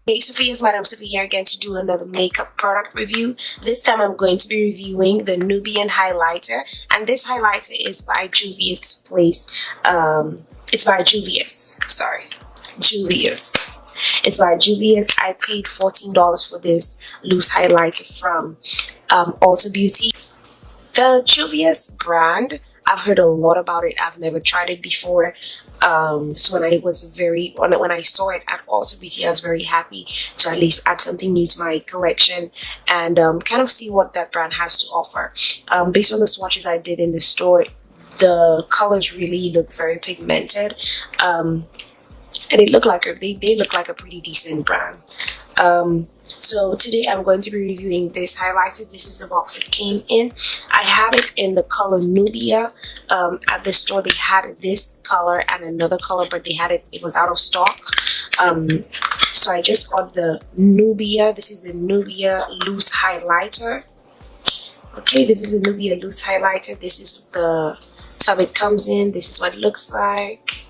Hey Sophie, it's Madam Sophie here again to do another makeup product review. This time I'm going to be reviewing the Nubian highlighter, and this highlighter is by Juvia'S Place. It's by Juvia'S. Sorry, Juvia'S. It's by Juvia'S. I paid $14 for this loose highlighter from Ulta Beauty. The Juvia'S brand, I've heard a lot about it. I've never tried it before. So when I saw it at Ulta Beauty, I was very happy to at least add something new to my collection and kind of see what that brand has to offer. Based on the swatches I did in the store, the colors really look very pigmented, and they look like they look like a pretty decent brand. So today I'm going to be reviewing this highlighter. This is the box it came in. I have it in the color Nubia. At the store they had this color and another color, but it was out of stock. So I just got the Nubia. This is the Nubia loose highlighter. Okay, this is the Nubia loose highlighter. This is the tub it comes in. This is what it looks like.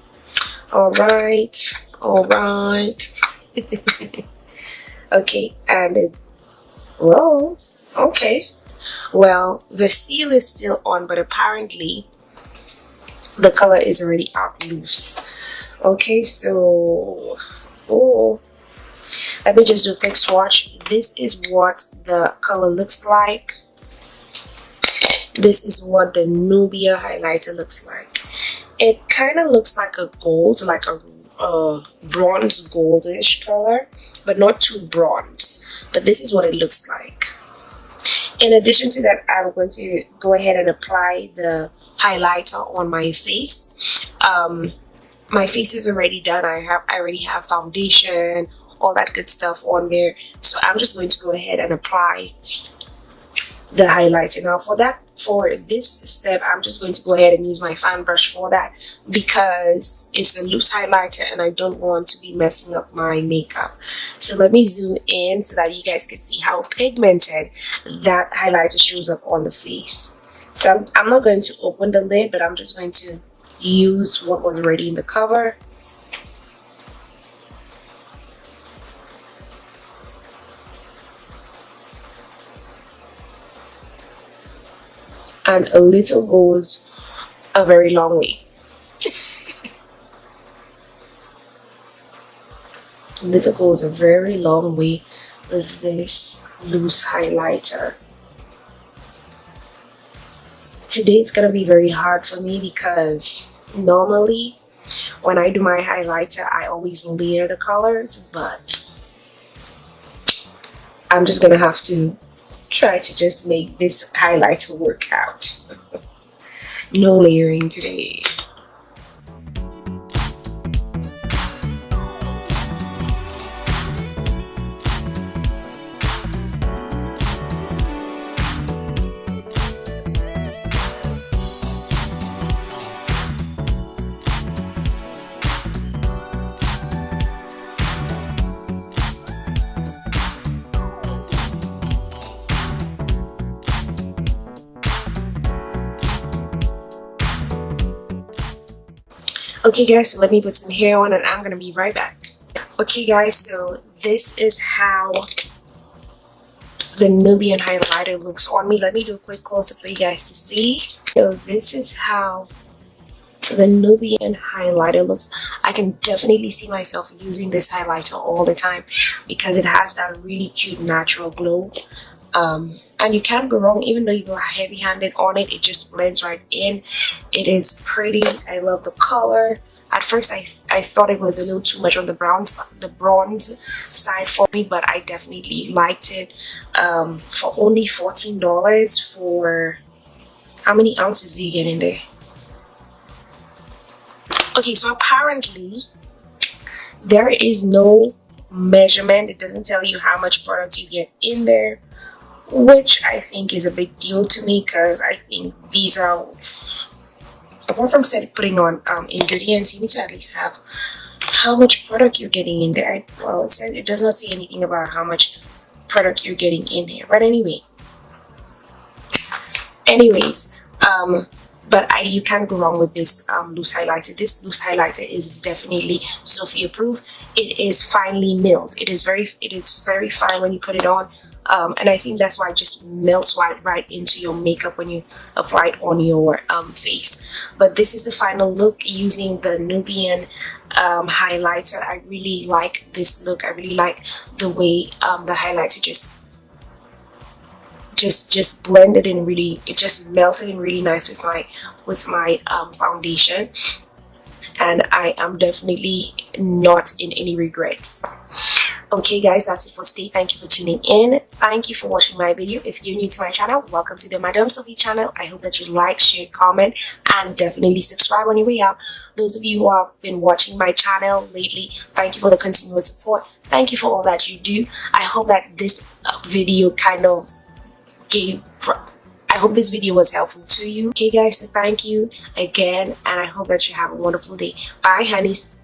All right. Okay, and whoa, okay. Well, the seal is still on, but apparently the color is already out loose. Okay, so let me just do a quick swatch. This is what the color looks like. This is what the Nubia highlighter looks like. It kind of looks like a gold, like a bronze goldish color, but not too bronze. But this is what it looks like. In addition to that, I'm going to go ahead and apply the highlighter on my face. My face is already done. I already have foundation, all that good stuff on there. So I'm just going to go ahead and apply the highlighter. Now for this step, I'm just going to go ahead and use my fan brush for that because it's a loose highlighter and I don't want to be messing up my makeup. So let me zoom in so that you guys can see how pigmented that highlighter shows up on the face. So I'm not going to open the lid, but I'm just going to use what was already in the cover. And a little goes a very long way. A little goes a very long way with this loose highlighter. Today it's gonna be very hard for me because normally when I do my highlighter, I always layer the colors, but I'm just gonna have to try to just make this highlighter work out. No layering today. Okay guys, so let me put some hair on and I'm gonna be right back. Okay guys, so this is how the Nubian highlighter looks on me. Let me do a quick close-up for you guys to see. So this is how the Nubian highlighter looks. I can definitely see myself using this highlighter all the time because it has that really cute natural glow. And you can't go wrong. Even though you go heavy-handed on it, it just blends right in. It is pretty. I love the color. At first I thought it was a little too much on the bronze side for me, but I definitely liked it. For only $14 for how many ounces do you get in there? Okay, so apparently there is no measurement. It doesn't tell you how much product you get in there, which I think is a big deal to me because I think these are, apart from putting on ingredients, you need to at least have how much product you're getting in there. Well, it does not say anything about how much product you're getting in here, but anyways, but you can't go wrong with this loose highlighter. This loose highlighter is definitely Sophy approved. It is finely milled. It is very fine when you put it on. And I think that's why it just melts right into your makeup when you apply it on your face. But this is the final look using the Nubian highlighter. I really like this look. I really like the way the highlighter just blended in really, it just melted in really nice with my foundation. And I am definitely not in any regrets. Okay guys, that's it for today. Thank you for tuning in. Thank you for watching my video. If you're new to my channel, welcome to the Madame Sophy channel. I hope that you like, share, comment, and definitely subscribe on your way out. Those of you who have been watching my channel lately, thank you for the continuous support. Thank you for all that you do. I hope that this video I hope this video was helpful to you. Okay guys, so thank you again, and I hope that you have a wonderful day. Bye honeys.